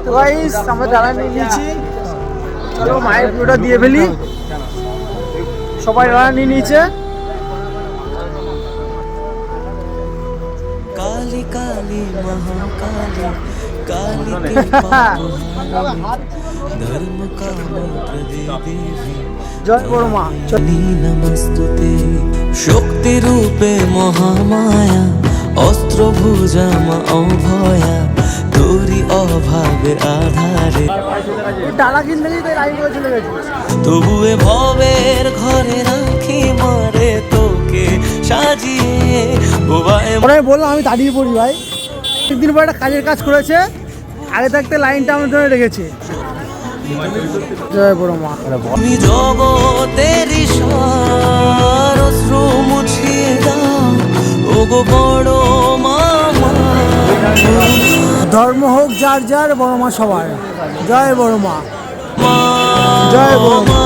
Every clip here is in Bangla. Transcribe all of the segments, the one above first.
তো গাইস আমরা ডালা নিয়ে নিয়েছি, চলো মায়ের পুরোটা দিয়ে ফেলি। সবাই ডালা নিয়ে নিয়েছে। काली काली महाकाली काली धर्म काम प्रदेवी জয় বড় মা। नमस्तुते शक्ति रूपे महामाया अस्त्र भुजा मा अभया তোরি অভাবে আধারে ডালা কিনতে গিয়ে লাইন করে চলে গেছে। তবুয়ে ভবের ঘরে রাখি মারে তোকে সাজিয়ে ওরাই বললাম আমি দাঁড়িয়ে পড়ি ভাই। একদিন পর একটা কাজের কাজ করেছে, আগে থাকতে লাইনটা আমার জন্য রেখেছে। জয় বড় মা। তুমি জগতের ঈশ্বর অশ্রু মুছিয়ে দাও ওগো বড় মামা ধর্ম হোক যার যার, বড় মা সবার। জয় বড় মা। মা জয় বড় মা।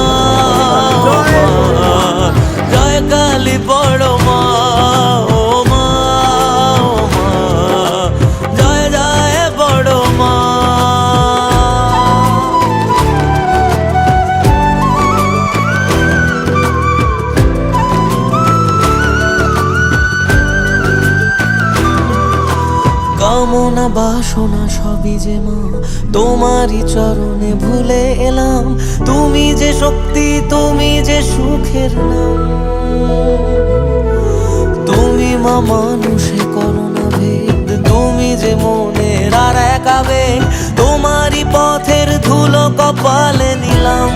জয় কালী বড় মা ও মা ও মা জয় জয় বড় মা। কামনা বাসনা সবই যে মা তোমারই চরণে ভুলে এলাম। তুমি যে শক্তি, তুমি যে সুখের নাম। তুমি মা মানুষে করোনা ভেদ, তুমি যে মনের আর এক আবেগ। তোমারই পথের ধুলো কপালে নিলাম।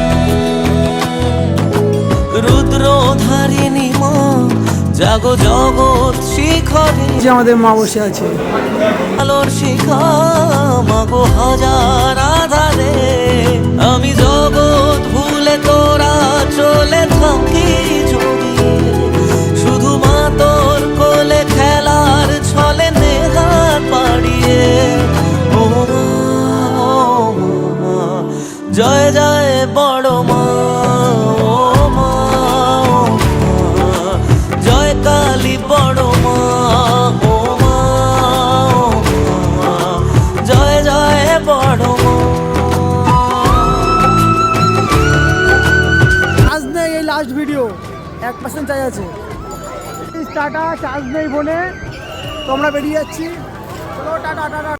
রুদ্রধারিণী মা জাগো জগৎ শিখরে, যে আমাদের মা বসে আছে। আলোর শিখা মাগো হাজার আধারে। আমি জগৎ ভুলে তোরা চলে থাকি জড়িয়ে, শুধু মা তোর কোলে খেলার ছলে নেহাত পাড়িয়ে। ও মা, ও মা, জয় জয় বড় মা ও মা, ও মা, জয় কালী বড় মা ও মা, ও মা, জয় জয় বড় মা। চার্জ নেই, এই লাস্ট ভিডিও 1% চার্জ আছে। টাটা, চার্জ নেই ফোনে, তো আমরা বেরিয়ে যাচ্ছি। চলো টাটা টাটা।